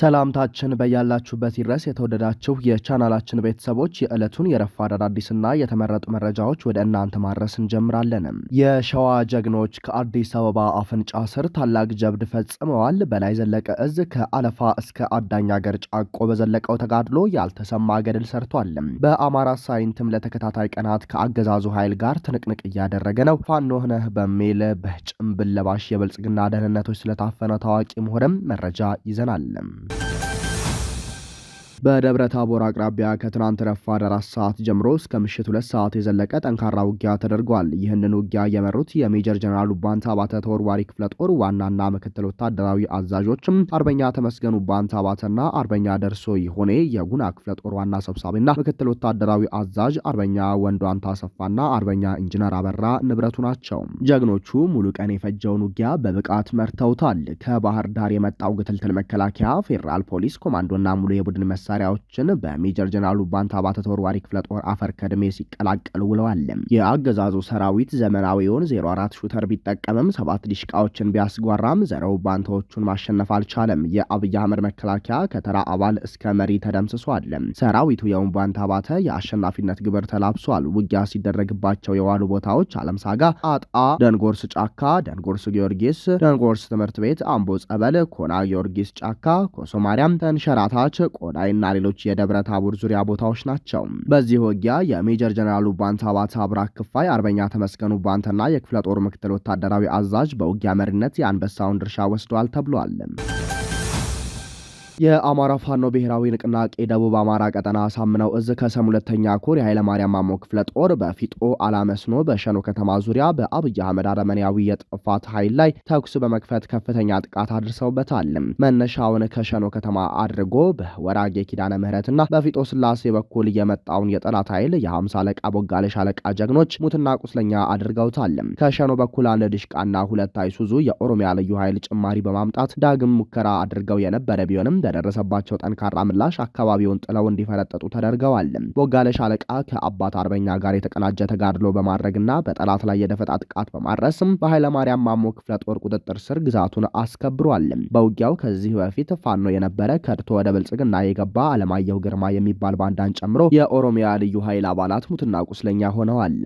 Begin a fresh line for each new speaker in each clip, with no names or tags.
ሰላምታችን በያላችሁበት ይድረስ። የተወደዳችሁ የቻናላችን ቤተሰቦች የዕለቱን የረፋድ አዳዲስና የተመረጡ መረጃዎች ወደ እናንተ ማድረስ እንጀምራለን። የሸዋ ጀግኖች ከአዲስ አበባ አፍንጫ ስር ታላቅ ጀብድ ፈጽመዋል። በላይ ዘለቀ እዝ ከአለፋ እስከ አዳኝ አገር ጫቆ በዘለቀው ተጋድሎ ያልተሰማ ገድል ሰርቷል። በአማራ ሳይንትም ለተከታታይ ቀናት ከአገዛዙ ኃይል ጋር ትንቅንቅ እያደረገ ነው። ፋኖ ነህ በሚል በጭምብል ለባሽ የብልጽግና ደህንነቶች ስለታፈነ ታዋቂ ምሁርም መረጃ ይዘናል። በደብረ ታቦር አቅራቢያ ከትናንት ረፋድ 4 ሰዓት ጀምሮ እስከ ምሽት 2 ሰዓት የዘለቀ ጠንካራ ውጊያ ተደርጓል። ይህንን ውጊያ የመሩት የሜጀር ጀነራል ኡባንታ አባተ ተወርዋሪ ክፍለ ጦር ዋናና ምክትል ወታደራዊ አዛዦችም አርበኛ ተመስገን ኡባንታ አባተና አርበኛ ደርሶ ይሆኔ የጉና ክፍለ ጦር ዋና ሰብሳቢና ምክትል ወታደራዊ አዛዥ አርበኛ ወንዷንታ አሰፋና አርበኛ ኢንጂነር አበራ ንብረቱ ናቸው። ጀግኖቹ ሙሉ ቀን የፈጀውን ውጊያ በብቃት መርተውታል። ከባህር ዳር የመጣው ግትልትል መከላከያ፣ ፌዴራል ፖሊስ ኮማንዶና ሙሉ የቡድን መሳሪያዎችን በሜጀር ጀነራል ኡባንታ አባተ ተወርዋሪ ክፍለ ጦር አፈር ከድሜ ሲቀላቀሉ ውለዋል። የአገዛዙ ሰራዊት ዘመናዊውን 04 ሹተር ቢጠቀምም 7 ዲሽቃዎችን ቢያስጓራም ዘረ ኡባንታዎቹን ማሸነፍ አልቻለም። የአብይ አህመድ መከላከያ ከተራ አባል እስከ መሪ ተደምስሷል። ሰራዊቱ የኡባንታ አባተ የአሸናፊነት ግብር ተላብሷል። ውጊያ ሲደረግባቸው የዋሉ ቦታዎች አለምሳጋ፣ አጣ፣ ደንጎርስ ጫካ፣ ደንጎርስ ጊዮርጊስ፣ ደንጎርስ ትምህርት ቤት፣ አምቦ ጸበል፣ ኮና ጊዮርጊስ ጫካ፣ ኮሶ ማርያም፣ ተንሸራታች፣ ቆዳይና ሌሎች የደብረ ታቦር ዙሪያ ቦታዎች ናቸው። በዚህ ውጊያ የሜጀር ጀነራል ኡባንታ አባተ አብራክ ክፋይ አርበኛ ተመስገን ኡባንታና የክፍለ ጦር ምክትል ወታደራዊ አዛዥ በውጊያ መሪነት የአንበሳውን ድርሻ ወስደዋል ተብሏል። የአማራ ፋኖ ብሔራዊ ንቅናቄ ደቡብ አማራ ቀጠና ሳምነው እዝ ከሰም ሁለተኛ ኮር የኃይለ ማርያም ማሞ ክፍለ ጦር በፊጦ አላመስኖ በሸኖ ከተማ ዙሪያ በአብይ አህመድ አረመኔያዊ የጥፋት ኃይል ላይ ተኩስ በመክፈት ከፍተኛ ጥቃት አድርሰውበታል። መነሻውን ከሸኖ ከተማ አድርጎ በወራጌ ኪዳነ ምህረትና በፊጦ ስላሴ በኩል የመጣውን የጠላት ኃይል የ50 አለቃ ቦጋለ ሻለቃ ጀግኖች ሙትና ቁስለኛ አድርገውታል። ከሸኖ በኩል 1 ዲሽቃና 2 አይሱዙ የኦሮሚያ ልዩ ኃይል ጭማሪ በማምጣት ዳግም ሙከራ አድርገው የነበረ ቢሆንም በደረሰባቸው ጠንካራ ምላሽ አካባቢውን ጥለው እንዲፈረጠጡ ተደርገዋል። ቦጋለ ሻለቃ ከአባት አርበኛ ጋር የተቀናጀ ተጋድሎ በማድረግና በጠላት ላይ የደፈጣ ጥቃት በማድረስም በኃይለ ማርያም ማሞ ክፍለ ጦር ቁጥጥር ስር ግዛቱን አስከብሯል። በውጊያው ከዚህ በፊት ፋኖ የነበረ ከድቶ ወደ ብልጽግና የገባ አለማየሁ ግርማ የሚባል ባንዳን ጨምሮ የኦሮሚያ ልዩ ኃይል አባላት ሙትና ቁስለኛ ሆነዋል።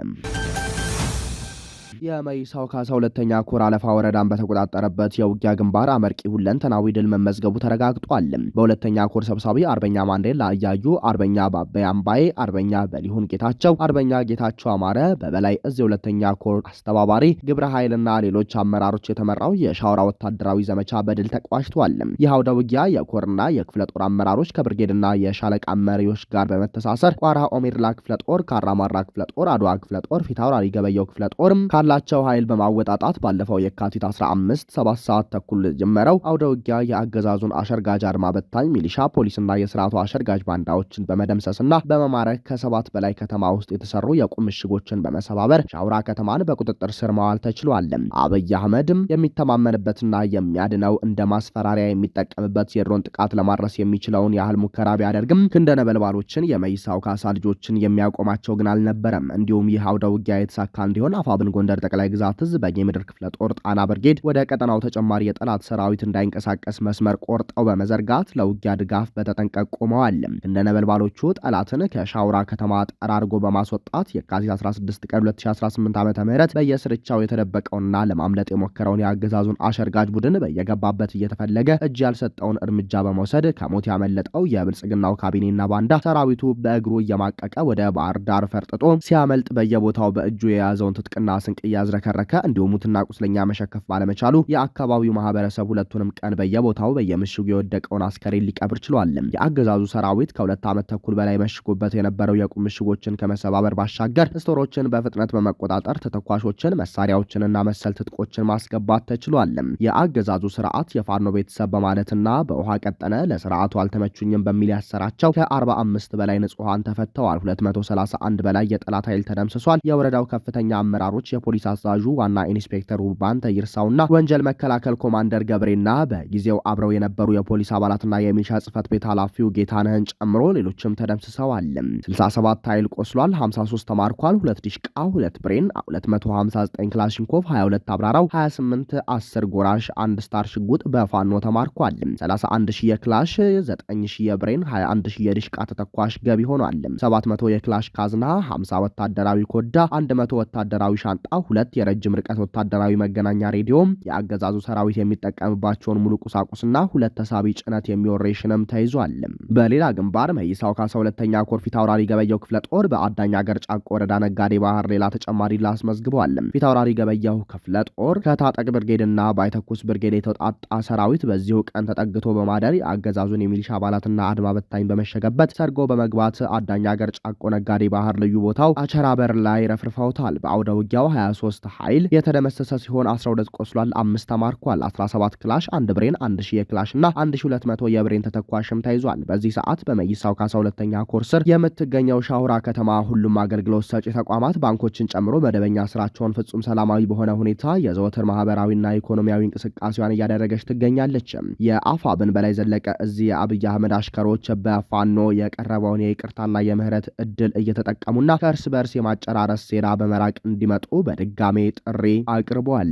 የመይሳው ካሳ ሁለተኛ ኮር አለፋ ወረዳን በተቆጣጠረበት የውጊያ ግንባር አመርቂ ሁለንተናዊ ድል መመዝገቡ ተረጋግጧል። በሁለተኛ ኮር ሰብሳቢ አርበኛ ማንዴላ አያዩ፣ አርበኛ ባበይ አምባዬ፣ አርበኛ በሊሁን ጌታቸው፣ አርበኛ ጌታቸው አማረ በበላይ እዝ የሁለተኛ ኮር አስተባባሪ ግብረ ኃይልና ሌሎች አመራሮች የተመራው የሻውራ ወታደራዊ ዘመቻ በድል ተቋጭቷል። ይህ አውደ ውጊያ የኮርና የክፍለ ጦር አመራሮች ከብርጌድና የሻለቃ መሪዎች ጋር በመተሳሰር ቋራ ኦሜድላ ክፍለ ጦር፣ ካራማራ ክፍለ ጦር፣ አድዋ ክፍለ ጦር፣ ፊታውራሪ ገበየው ክፍለ ጦር ላቸው ኃይል በማወጣጣት ባለፈው የካቲት 15 7 ሰዓት ተኩል ጀመረው አውደ ውጊያ የአገዛዙን አሸርጋጅ አድማ በታኝ ሚሊሻ ፖሊስና የስርዓቱ አሸርጋጅ ባንዳዎችን በመደምሰስና በመማረክ ከ7 በላይ ከተማ ውስጥ የተሰሩ የቁም ምሽጎችን በመሰባበር ሻውራ ከተማን በቁጥጥር ስር ማዋል ተችሏል። አብይ አህመድም የሚተማመንበትና የሚያድነው እንደ ማስፈራሪያ የሚጠቀምበት የድሮን ጥቃት ለማድረስ የሚችለውን ያህል ሙከራ ቢያደርግም ክንደ ነበልባሎችን የመይሳው ካሳ ልጆችን የሚያቆማቸው ግን አልነበረም። እንዲሁም ይህ አውደ ውጊያ የተሳካ እንዲሆን አፋብን ጎንደር ጠቅላይ ግዛት እዝ በጌምድር ክፍለ ጦር ጣና ብርጌድ ወደ ቀጠናው ተጨማሪ የጠላት ሰራዊት እንዳይንቀሳቀስ መስመር ቆርጠው በመዘርጋት ለውጊያ ድጋፍ በተጠንቀቅ ቆመዋል። እንደ ነበልባሎቹ ጠላትን ከሻውራ ከተማ ጠራርጎ በማስወጣት የካቲት 16 ቀን 2018 ዓ.ም በየስርቻው የተደበቀውና ለማምለጥ የሞከረውን የአገዛዙን አሸርጋጅ ቡድን በየገባበት እየተፈለገ እጅ ያልሰጠውን እርምጃ በመውሰድ ከሞት ያመለጠው የብልጽግናው ካቢኔና ባንዳ ሰራዊቱ በእግሩ እየማቀቀ ወደ ባህር ዳር ፈርጥጦ ሲያመልጥ በየቦታው በእጁ የያዘውን ትጥቅና ስንቅ እያዝረከረከ እንዲሁም ሙትና ቁስለኛ መሸከፍ ባለመቻሉ የአካባቢው ማህበረሰብ ሁለቱንም ቀን በየቦታው በየምሽጉ የወደቀውን አስከሬን ሊቀብር ችሏል። የአገዛዙ ሰራዊት ከ2 ዓመት ተኩል በላይ መሽጎበት የነበረው የቁም ምሽጎችን ከመሰባበር ባሻገር ስቶሮችን በፍጥነት በመቆጣጠር ተተኳሾችን፣ መሳሪያዎችንና መሰል ትጥቆችን ማስገባት ተችሏል። የአገዛዙ ስርዓት የፋኖ ቤተሰብ በማለትና በውሃ ቀጠነ ለስርዓቱ አልተመቹኝም በሚል ያሰራቸው ከ45 በላይ ንጹሃን ተፈተዋል። 231 በላይ የጠላት ኃይል ተደምስሷል። የወረዳው ከፍተኛ አመራሮች የፖሊስ ፖሊስ አዛዡ ዋና ኢንስፔክተር ውባንተ ይርሳውና ወንጀል መከላከል ኮማንደር ገብሬና በጊዜው አብረው የነበሩ የፖሊስ አባላትና የሚሊሻ ጽህፈት ቤት ኃላፊው ጌታነህን ጨምሮ ሌሎችም ተደምስሰዋል። 67 ኃይል ቆስሏል፣ 53 ተማርኳል፣ 2 ዲሽቃ፣ 2 ብሬን፣ 259 ክላሽንኮቭ፣ 22 አብራራው፣ 28 10 ጎራሽ፣ 1 ስታር ሽጉጥ በፋኖ ተማርኳል። 31000 የክላሽ፣ 9000 የብሬን፣ 21000 የዲሽቃ ተተኳሽ ገቢ ሆኗል። 700 የክላሽ ካዝና፣ 50 ወታደራዊ ኮዳ፣ 100 ወታደራዊ ሻንጣ፣ 2 የረጅም ርቀት ወታደራዊ መገናኛ ሬዲዮ፣ የአገዛዙ ሰራዊት የሚጠቀምባቸውን ሙሉ ቁሳቁስና 2 ተሳቢ ጭነት የሚወር ሬሽንም ተይዟል። በሌላ ግንባር መይሳው ካሳ ሁለተኛ ኮር ፊት አውራሪ ገበየው ክፍለ ጦር በአዳኝ አገር ጫቆ ወረዳ ነጋዴ ባህር ሌላ ተጨማሪ ድል አስመዝግቧል። ፊት አውራሪ ገበየው ክፍለ ጦር ከታጠቅ ብርጌድና ባይተኩስ ብርጌድ የተውጣጣ ሰራዊት በዚሁ ቀን ተጠግቶ በማደር የአገዛዙን የሚሊሻ አባላትና አድማ በታኝ በመሸገበት ሰርጎ በመግባት አዳኝ አገር ጫቆ ነጋዴ ባህር ልዩ ቦታው አቸራ በር ላይ ረፍርፈውታል። በአውደ ውጊያው 23 ኃይል የተደመሰሰ ሲሆን 12 ቆስሏል፣ 5 ተማርኳል። 17 ክላሽ፣ 1 ብሬን፣ 1000 የክላሽ እና 1200 የብሬን ተተኳሽም ተይዟል። በዚህ ሰዓት በመይሳው ካሳ ሁለተኛ ኮር ስር የምትገኘው ሻሁራ ከተማ ሁሉም አገልግሎት ሰጪ ተቋማት ባንኮችን ጨምሮ መደበኛ ስራቸውን ፍጹም ሰላማዊ በሆነ ሁኔታ የዘወትር ማህበራዊና ኢኮኖሚያዊ እንቅስቃሴዋን እያደረገች ትገኛለች። የአፋብን በላይ ዘለቀ እዚህ የአብይ አህመድ አሽከሮች በፋኖ የቀረበውን የይቅርታና የምህረት እድል እየተጠቀሙና ከእርስ በርስ የማጨራረስ ሴራ በመራቅ እንዲመጡ በድጋሜ ጥሪ አቅርበዋል።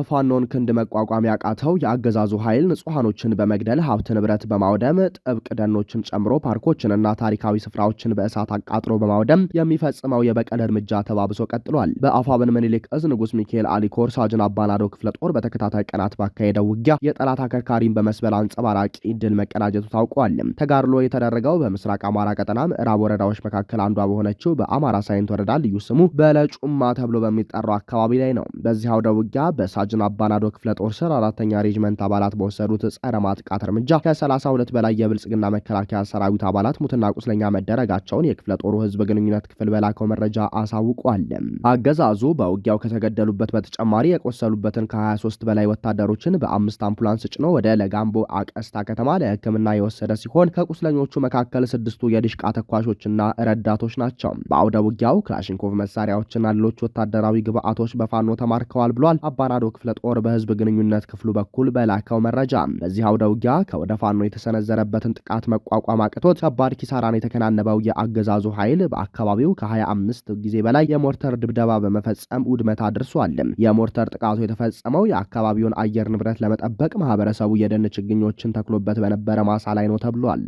ፋኖን ክንድ መቋቋም ያቃተው የአገዛዙ ኃይል ንጹሃኖችን በመግደል ሀብት ንብረት በማውደም ጥብቅ ደኖችን ጨምሮ ፓርኮችንና ታሪካዊ ስፍራዎችን በእሳት አቃጥሎ በማውደም የሚፈጽመው የበቀል እርምጃ ተባብሶ ቀጥሏል። በአፋብን ምኒልክ እዝ ንጉስ ሚካኤል አሊኮር ሳጅን አባናዶ ክፍለ ጦር በተከታታይ ቀናት ባካሄደው ውጊያ የጠላት አከርካሪን በመስበል አንጸባራቂ ድል መቀዳጀቱ ታውቋል። ተጋድሎ የተደረገው በምስራቅ አማራ ቀጠና ምዕራብ ወረዳዎች መካከል አንዷ በሆነችው በአማራ ሳይንት ወረዳ ልዩ ስሙ በለጩማ ተብሎ በሚጠራው አካባቢ ላይ ነው። በዚህ አውደ ውጊያ ሳጅን አባናዶ ክፍለ ጦር ስር 4ኛ ሬጅመንት አባላት በወሰዱት ጸረ ማጥቃት እርምጃ ከ32 በላይ የብልጽግና መከላከያ ሰራዊት አባላት ሙትና ቁስለኛ መደረጋቸውን የክፍለ ጦሩ ህዝብ ግንኙነት ክፍል በላከው መረጃ አሳውቋል። አገዛዙ በውጊያው ከተገደሉበት በተጨማሪ የቆሰሉበትን ከ23 በላይ ወታደሮችን በ5 አምቡላንስ ጭኖ ወደ ለጋምቦ አቀስታ ከተማ ለሕክምና የወሰደ ሲሆን ከቁስለኞቹ መካከል 6ቱ የዲሽቃ ተኳሾችና ረዳቶች ናቸው። በአውደ ውጊያው ክላሽንኮቭ መሳሪያዎችና ሌሎች ወታደራዊ ግብአቶች በፋኖ ተማርከዋል ብሏል። አባናዶ ክፍለ ጦር በህዝብ ግንኙነት ክፍሉ በኩል በላከው መረጃ በዚህ አውደ ውጊያ ከወደ ፋኖ የተሰነዘረበትን ጥቃት መቋቋም አቅቶት ከባድ ኪሳራን የተከናነበው የአገዛዙ ኃይል በአካባቢው ከ25 ጊዜ በላይ የሞርተር ድብደባ በመፈጸም ውድመት አድርሷል። የሞርተር ጥቃቱ የተፈጸመው የአካባቢውን አየር ንብረት ለመጠበቅ ማህበረሰቡ የደን ችግኞችን ተክሎበት በነበረ ማሳ ላይ ነው ተብሏል።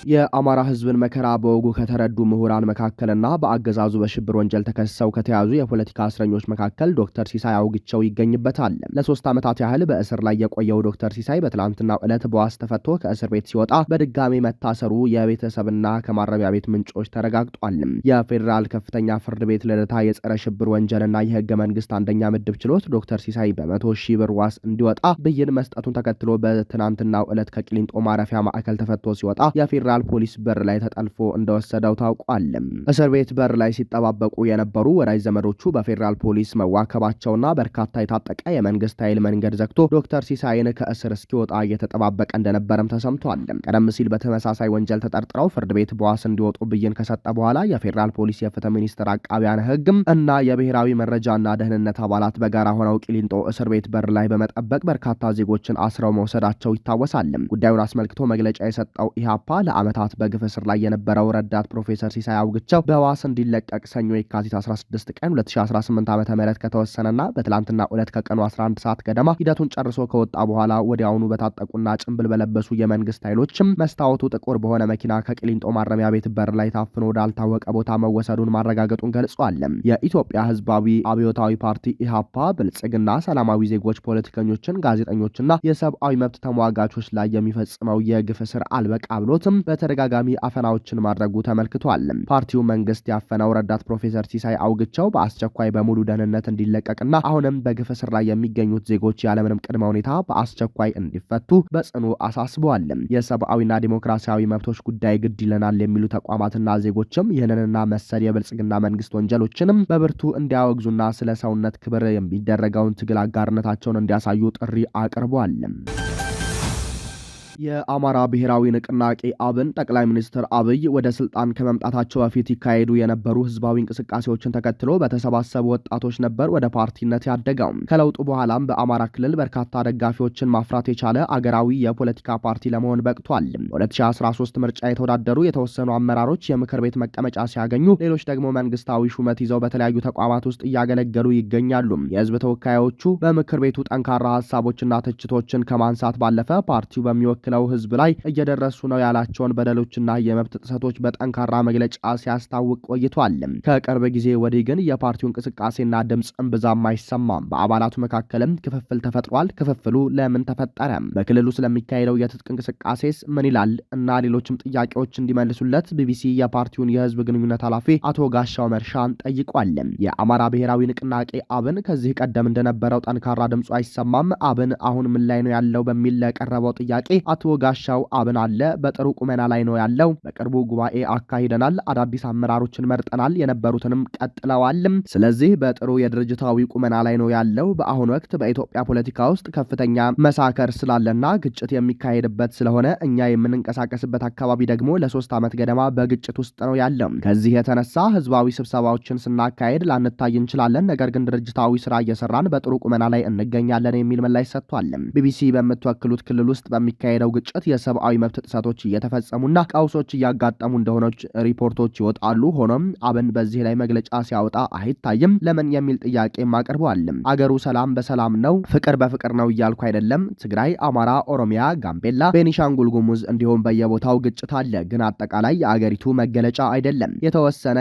የአማራ ህዝብን መከራ በወጉ ከተረዱ ምሁራን መካከልና በአገዛዙ በሽብር ወንጀል ተከሰው ከተያዙ የፖለቲካ እስረኞች መካከል ዶክተር ሲሳይ አውግቸው ይገኝበታል። ለ3 ዓመታት ያህል በእስር ላይ የቆየው ዶክተር ሲሳይ በትላንትናው ዕለት በዋስ ተፈቶ ከእስር ቤት ሲወጣ በድጋሚ መታሰሩ የቤተሰብና ከማረቢያ ቤት ምንጮች ተረጋግጧል። የፌዴራል ከፍተኛ ፍርድ ቤት ልደታ የጸረ ሽብር ወንጀልና የህገ መንግስት አንደኛ ምድብ ችሎት ዶክተር ሲሳይ በ100,000 ብር ዋስ እንዲወጣ ብይን መስጠቱን ተከትሎ በትናንትናው ዕለት ከቂሊንጦ ማረፊያ ማዕከል ተፈቶ ሲወጣ የፌዴራል ፖሊስ በር ላይ ተጠልፎ እንደወሰደው ታውቋል። እስር ቤት በር ላይ ሲጠባበቁ የነበሩ ወዳጅ ዘመዶቹ በፌዴራል ፖሊስ መዋከባቸውና በርካታ የታጠቀ የመንግስት ኃይል መንገድ ዘግቶ ዶክተር ሲሳይን ከእስር እስኪወጣ እየተጠባበቀ እንደነበረም ተሰምቷል። ቀደም ሲል በተመሳሳይ ወንጀል ተጠርጥረው ፍርድ ቤት በዋስ እንዲወጡ ብይን ከሰጠ በኋላ የፌዴራል ፖሊስ የፍትህ ሚኒስቴር አቃቢያን ህግም እና የብሔራዊ መረጃና ደህንነት አባላት በጋራ ሆነው ቂሊንጦ እስር ቤት በር ላይ በመጠበቅ በርካታ ዜጎችን አስረው መውሰዳቸው ይታወሳል። ጉዳዩን አስመልክቶ መግለጫ የሰጠው ኢህአፓ ዓመታት በግፍ እስር ላይ የነበረው ረዳት ፕሮፌሰር ሲሳይ አውግቸው በዋስ እንዲለቀቅ ሰኞ የካቲት 16 ቀን 2018 ዓ.ም ከተወሰነና በትላንትና ዕለት ከቀኑ 11 ሰዓት ገደማ ሂደቱን ጨርሶ ከወጣ በኋላ ወዲያውኑ በታጠቁና ጭንብል በለበሱ የመንግስት ኃይሎችም መስታወቱ ጥቁር በሆነ መኪና ከቂሊንጦ ማረሚያ ቤት በር ላይ ታፍኖ ወዳልታወቀ ቦታ መወሰዱን ማረጋገጡን ገልጿል። የኢትዮጵያ ህዝባዊ አብዮታዊ ፓርቲ ኢህአፓ ብልጽግና ሰላማዊ ዜጎች፣ ፖለቲከኞችን፣ ጋዜጠኞችና የሰብአዊ መብት ተሟጋቾች ላይ የሚፈጽመው የግፍ እስር አልበቃ ብሎትም በተደጋጋሚ አፈናዎችን ማድረጉ ተመልክቷል። ፓርቲው መንግስት ያፈነው ረዳት ፕሮፌሰር ሲሳይ አውግቸው በአስቸኳይ በሙሉ ደህንነት እንዲለቀቅና አሁንም በግፍ እስር ላይ የሚገኙት ዜጎች ያለምንም ቅድመ ሁኔታ በአስቸኳይ እንዲፈቱ በጽኑ አሳስበዋል። የሰብአዊና ዲሞክራሲያዊ መብቶች ጉዳይ ግድ ይለናል የሚሉ ተቋማትና ዜጎችም ይህንንና መሰል የብልጽግና መንግስት ወንጀሎችንም በብርቱ እንዲያወግዙና ስለ ሰውነት ክብር የሚደረገውን ትግል አጋርነታቸውን እንዲያሳዩ ጥሪ አቅርበዋል። የአማራ ብሔራዊ ንቅናቄ አብን ጠቅላይ ሚኒስትር አብይ ወደ ስልጣን ከመምጣታቸው በፊት ይካሄዱ የነበሩ ህዝባዊ እንቅስቃሴዎችን ተከትሎ በተሰባሰቡ ወጣቶች ነበር ወደ ፓርቲነት ያደገው። ከለውጡ በኋላም በአማራ ክልል በርካታ ደጋፊዎችን ማፍራት የቻለ አገራዊ የፖለቲካ ፓርቲ ለመሆን በቅቷል። በ2013 ምርጫ የተወዳደሩ የተወሰኑ አመራሮች የምክር ቤት መቀመጫ ሲያገኙ፣ ሌሎች ደግሞ መንግስታዊ ሹመት ይዘው በተለያዩ ተቋማት ውስጥ እያገለገሉ ይገኛሉ። የህዝብ ተወካዮቹ በምክር ቤቱ ጠንካራ ሀሳቦችና ትችቶችን ከማንሳት ባለፈ ፓርቲው በሚወክለው ህዝብ ላይ እየደረሱ ነው ያላቸውን በደሎችና የመብት ጥሰቶች በጠንካራ መግለጫ ሲያስታውቅ ቆይቷል። ከቅርብ ጊዜ ወዲህ ግን የፓርቲው እንቅስቃሴና ድምፅ እምብዛም አይሰማም። በአባላቱ መካከልም ክፍፍል ተፈጥሯል። ክፍፍሉ ለምን ተፈጠረ? በክልሉ ስለሚካሄደው የትጥቅ እንቅስቃሴስ ምን ይላል? እና ሌሎችም ጥያቄዎች እንዲመልሱለት ቢቢሲ የፓርቲውን የህዝብ ግንኙነት ኃላፊ አቶ ጋሻው መርሻን ጠይቋል። የአማራ ብሔራዊ ንቅናቄ አብን ከዚህ ቀደም እንደነበረው ጠንካራ ድምፁ አይሰማም። አብን አሁን ምን ላይ ነው ያለው በሚል ለቀረበው ጥያቄ አቶ ጋሻው አብን አለ፣ በጥሩ ቁመና ላይ ነው ያለው። በቅርቡ ጉባኤ አካሂደናል፣ አዳዲስ አመራሮችን መርጠናል፣ የነበሩትንም ቀጥለዋል። ስለዚህ በጥሩ የድርጅታዊ ቁመና ላይ ነው ያለው። በአሁኑ ወቅት በኢትዮጵያ ፖለቲካ ውስጥ ከፍተኛ መሳከር ስላለና ግጭት የሚካሄድበት ስለሆነ እኛ የምንንቀሳቀስበት አካባቢ ደግሞ ለ3 ዓመት ገደማ በግጭት ውስጥ ነው ያለው። ከዚህ የተነሳ ህዝባዊ ስብሰባዎችን ስናካሄድ ላንታይ እንችላለን፣ ነገር ግን ድርጅታዊ ስራ እየሰራን በጥሩ ቁመና ላይ እንገኛለን የሚል ምላሽ ሰጥቷል። ቢቢሲ በምትወክሉት ክልል ውስጥ በሚካሄደው ግጭት የሰብአዊ መብት ጥሰቶች እየተፈጸሙና ቀውሶች እያጋጠሙ እንደሆነች ሪፖርቶች ይወጣሉ። ሆኖም አብን በዚህ ላይ መግለጫ ሲያወጣ አይታይም። ለምን የሚል ጥያቄም አቅርበዋል። አገሩ ሰላም በሰላም ነው፣ ፍቅር በፍቅር ነው እያልኩ አይደለም። ትግራይ፣ አማራ፣ ኦሮሚያ፣ ጋምቤላ፣ ቤኒሻንጉል ጉሙዝ እንዲሁም በየቦታው ግጭት አለ፣ ግን አጠቃላይ የአገሪቱ መገለጫ አይደለም። የተወሰነ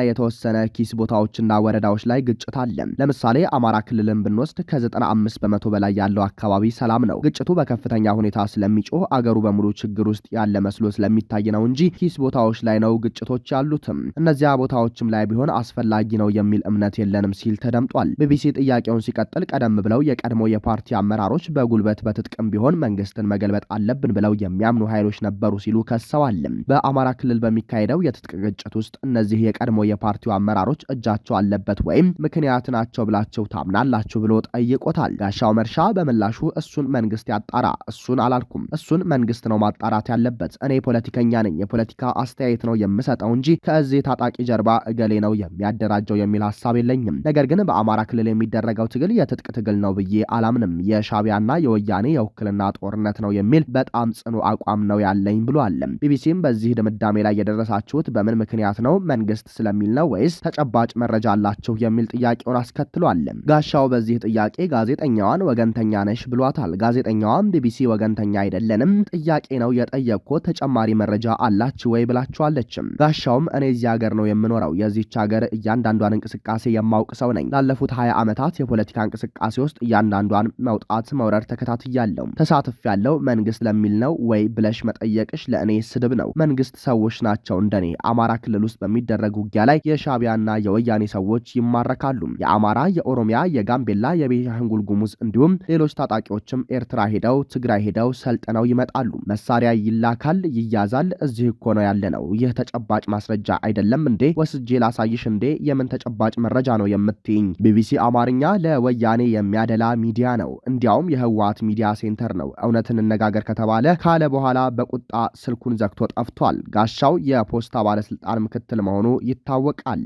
ኪስ ቦታዎችና ወረዳዎች ላይ ግጭት አለ። ለምሳሌ አማራ ክልልን ብንወስድ ከ95 በመቶ በላይ ያለው አካባቢ ሰላም ነው። ግጭቱ በከፍተኛ ሁኔታ ስለሚጮህ አገሩ በሙሉ ችግር ውስጥ ያለ መስሎ ስለሚታይ ነው እንጂ ኪስ ቦታዎች ላይ ነው ግጭቶች ያሉትም። እነዚያ ቦታዎችም ላይ ቢሆን አስፈላጊ ነው የሚል እምነት የለንም ሲል ተደምጧል። ቢቢሲ ጥያቄውን ሲቀጥል ቀደም ብለው የቀድሞ የፓርቲ አመራሮች በጉልበት በትጥቅም ቢሆን መንግስትን መገልበጥ አለብን ብለው የሚያምኑ ኃይሎች ነበሩ ሲሉ ከሰዋል። በአማራ ክልል በሚካሄደው የትጥቅ ግጭት ውስጥ እነዚህ የቀድሞ የፓርቲው አመራሮች እጃቸው አለበት ወይም ምክንያት ናቸው ብላቸው ታምናላችሁ ብሎ ጠይቆታል። ጋሻው መርሻ በምላሹ እሱን መንግስት ያጣራ፣ እሱን አላልኩም፣ እሱን መንግስት ነው ማጣራት ያለበት። እኔ ፖለቲከኛ ነኝ፣ የፖለቲካ አስተያየት ነው የምሰጠው እንጂ ከዚህ ታጣቂ ጀርባ እገሌ ነው የሚያደራጀው የሚል ሀሳብ የለኝም። ነገር ግን በአማራ ክልል የሚደረገው ትግል የትጥቅ ትግል ነው ብዬ አላምንም። የሻቢያና የወያኔ የውክልና ጦርነት ነው የሚል በጣም ጽኑ አቋም ነው ያለኝ ብሏል። ቢቢሲም በዚህ ድምዳሜ ላይ የደረሳችሁት በምን ምክንያት ነው? መንግስት ስለሚል ነው ወይስ ተጨባጭ መረጃ አላችሁ የሚል ጥያቄውን አስከትሏል። ጋሻው በዚህ ጥያቄ ጋዜጠኛዋን ወገንተኛ ነሽ ብሏታል። ጋዜጠኛዋም ቢቢሲ ወገንተኛ አይደለንም፣ ጥያቄ ነው የጠየቅኩት፣ ተጨማሪ መረጃ አላችሁ ወይ ብላችኋለችም። ጋሻውም እኔ እዚህ ሀገር ነው የምኖረው፣ የዚች ሀገር እያንዳንዷን እንቅስቃሴ የማውቅ ሰው ነኝ። ላለፉት 20 ዓመታት የፖለቲካ እንቅስቃሴ ውስጥ እያንዳንዷን መውጣት መውረድ ተከታትያለሁ፣ ተሳትፌያለሁ። መንግስት ለሚል ነው ወይ ብለሽ መጠየቅሽ ለእኔ ስድብ ነው። መንግስት ሰዎች ናቸው እንደኔ። አማራ ክልል ውስጥ በሚደረግ ውጊያ ላይ የሻቢያና የወያኔ ሰዎች ይማረካሉ። የአማራ፣ የኦሮሚያ፣ የጋምቤላ፣ የቤኒሻንጉል ጉሙዝ እንዲሁም ሌሎች ታጣቂዎችም ኤርትራ ሄደው ትግራይ ሄደው ሰልጥነው ይመጣሉ። መሳሪያ ይላካል፣ ይያዛል። እዚህ እኮ ነው ያለነው። ይህ ተጨባጭ ማስረጃ አይደለም እንዴ? ወስጄ ላሳይሽ እንዴ? የምን ተጨባጭ መረጃ ነው የምትይኝ? ቢቢሲ አማርኛ ለወያኔ የሚያደላ ሚዲያ ነው። እንዲያውም የህወሓት ሚዲያ ሴንተር ነው። እውነትን እንነጋገር ከተባለ ካለ በኋላ በቁጣ ስልኩን ዘግቶ ጠፍቷል። ጋሻው የፖስታ ባለስልጣን ምክትል መሆኑ ይታወቃል።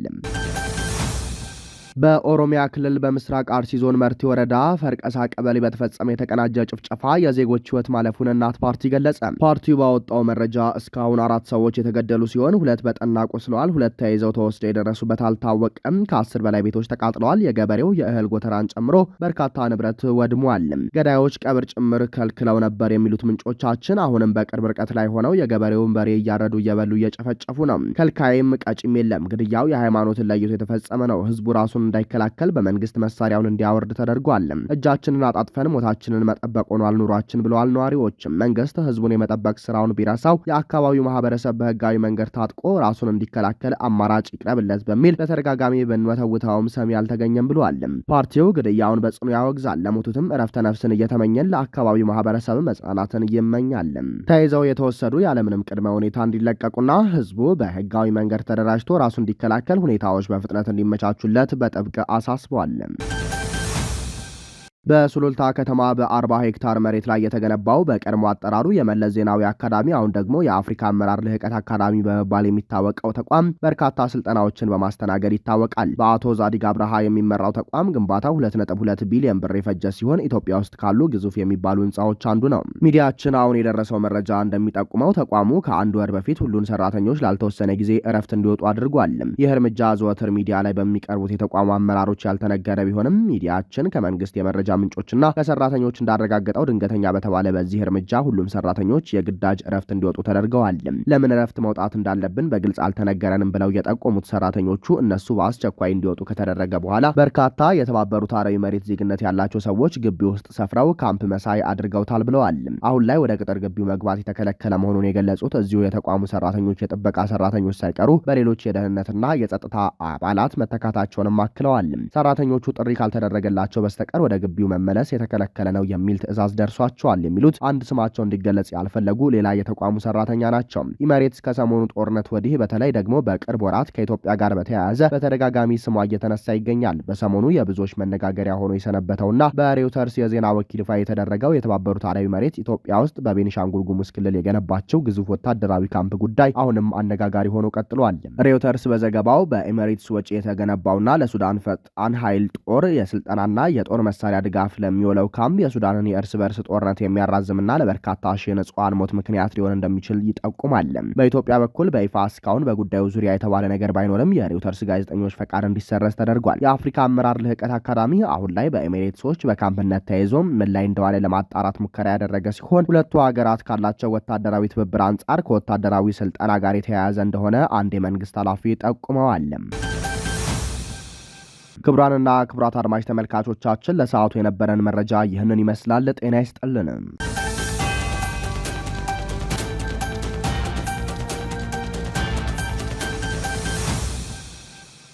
በኦሮሚያ ክልል በምስራቅ አርሲ ዞን መርቲ ወረዳ ፈርቀሳ ቀበሌ በተፈጸመ የተቀናጀ ጭፍጨፋ የዜጎች ህይወት ማለፉን እናት ፓርቲ ገለጸ። ፓርቲው ባወጣው መረጃ እስካሁን 4 ሰዎች የተገደሉ ሲሆን 2 በጠና ቆስለዋል። 2 ተይዘው ተወስደው የደረሱበት አልታወቀም። ከ10 በላይ ቤቶች ተቃጥለዋል። የገበሬው የእህል ጎተራን ጨምሮ በርካታ ንብረት ወድሟል። ገዳዮች ቀብር ጭምር ከልክለው ነበር የሚሉት ምንጮቻችን አሁንም በቅርብ ርቀት ላይ ሆነው የገበሬውን በሬ እያረዱ እየበሉ እየጨፈጨፉ ነው። ከልካይም ቀጭም የለም። ግድያው የሃይማኖትን ለይቶ የተፈጸመ ነው። ህዝቡ ራሱን እንዳይከላከል በመንግስት መሳሪያውን እንዲያወርድ ተደርጓል። እጃችንን አጣጥፈን ሞታችንን መጠበቅ ሆኗል ኑሯችን ብለዋል ነዋሪዎችም። መንግስት ህዝቡን የመጠበቅ ስራውን ቢረሳው የአካባቢው ማህበረሰብ በህጋዊ መንገድ ታጥቆ ራሱን እንዲከላከል አማራጭ ይቅረብለት በሚል በተደጋጋሚ ብንወተውተውም ሰሚ አልተገኘም ብለዋል። ፓርቲው ግድያውን በጽኑ ያወግዛል። ለሞቱትም እረፍተ ነፍስን እየተመኘን ለአካባቢው ማህበረሰብ መጽናናትን ይመኛል። ተይዘው የተወሰዱ ያለምንም ቅድመ ሁኔታ እንዲለቀቁና ህዝቡ በህጋዊ መንገድ ተደራጅቶ ራሱን እንዲከላከል ሁኔታዎች በፍጥነት እንዲመቻቹለት በጥብቅ አሳስቧል። በሱሉልታ ከተማ በ40 ሄክታር መሬት ላይ የተገነባው በቀድሞ አጠራሩ የመለስ ዜናዊ አካዳሚ አሁን ደግሞ የአፍሪካ አመራር ልህቀት አካዳሚ በመባል የሚታወቀው ተቋም በርካታ ስልጠናዎችን በማስተናገድ ይታወቃል። በአቶ ዛዲግ አብርሃ የሚመራው ተቋም ግንባታው 2.2 ቢሊዮን ብር የፈጀ ሲሆን ኢትዮጵያ ውስጥ ካሉ ግዙፍ የሚባሉ ህንፃዎች አንዱ ነው። ሚዲያችን አሁን የደረሰው መረጃ እንደሚጠቁመው ተቋሙ ከአንድ ወር በፊት ሁሉን ሰራተኞች ላልተወሰነ ጊዜ እረፍት እንዲወጡ አድርጓል። ይህ እርምጃ ዘወትር ሚዲያ ላይ በሚቀርቡት የተቋሙ አመራሮች ያልተነገረ ቢሆንም ሚዲያችን ከመንግስት የመረጃ ምንጮችና ከሰራተኞች እንዳረጋገጠው ድንገተኛ በተባለ በዚህ እርምጃ ሁሉም ሰራተኞች የግዳጅ እረፍት እንዲወጡ ተደርገዋል። ለምን እረፍት መውጣት እንዳለብን በግልጽ አልተነገረንም ብለው የጠቆሙት ሰራተኞቹ እነሱ በአስቸኳይ እንዲወጡ ከተደረገ በኋላ በርካታ የተባበሩት አረብ ኤሚሬት ዜግነት ያላቸው ሰዎች ግቢ ውስጥ ሰፍረው ካምፕ መሳይ አድርገውታል ብለዋል። አሁን ላይ ወደ ቅጥር ግቢው መግባት የተከለከለ መሆኑን የገለጹት እዚሁ የተቋሙ ሰራተኞች የጥበቃ ሰራተኞች ሳይቀሩ በሌሎች የደህንነትና የጸጥታ አባላት መተካታቸውንም አክለዋል። ሰራተኞቹ ጥሪ ካልተደረገላቸው በስተቀር ወደ ግቢው መመለስ የተከለከለ ነው የሚል ትዕዛዝ ደርሷቸዋል የሚሉት አንድ ስማቸው እንዲገለጽ ያልፈለጉ ሌላ የተቋሙ ሰራተኛ ናቸው። ኢሚሬትስ ከሰሞኑ ጦርነት ወዲህ በተለይ ደግሞ በቅርብ ወራት ከኢትዮጵያ ጋር በተያያዘ በተደጋጋሚ ስሟ እየተነሳ ይገኛል። በሰሞኑ የብዙዎች መነጋገሪያ ሆኖ የሰነበተውና በሬውተርስ የዜና ወኪል ይፋ የተደረገው የተባበሩት አረብ ኤሚሬት ኢትዮጵያ ውስጥ በቤኒሻንጉል ጉሙዝ ክልል የገነባቸው ግዙፍ ወታደራዊ ካምፕ ጉዳይ አሁንም አነጋጋሪ ሆኖ ቀጥሏል። ሬውተርስ በዘገባው በኤሚሬትስ ወጪ የተገነባውና ለሱዳን ፈጣን ኃይል ጦር የስልጠናና የጦር መሳሪያ ድጋፍ ለሚውለው ካምፕ የሱዳንን የእርስ በርስ ጦርነት የሚያራዝምና ለበርካታ ሺህ ንጹሃን ሞት ምክንያት ሊሆን እንደሚችል ይጠቁማል። በኢትዮጵያ በኩል በይፋ እስካሁን በጉዳዩ ዙሪያ የተባለ ነገር ባይኖርም የሬውተርስ ጋዜጠኞች ፈቃድ እንዲሰረዝ ተደርጓል። የአፍሪካ አመራር ልህቀት አካዳሚ አሁን ላይ በኤሚሬትሶች በካምፕነት ተይዞ ምን ላይ እንደዋለ ለማጣራት ሙከራ ያደረገ ሲሆን ሁለቱ ሀገራት ካላቸው ወታደራዊ ትብብር አንጻር ከወታደራዊ ስልጠና ጋር የተያያዘ እንደሆነ አንድ የመንግስት ኃላፊ ጠቁመዋል። ክቡራንና ክቡራት አድማጭ ተመልካቾቻችን ለሰዓቱ የነበረን መረጃ ይህንን ይመስላል። ጤና ይስጥልን።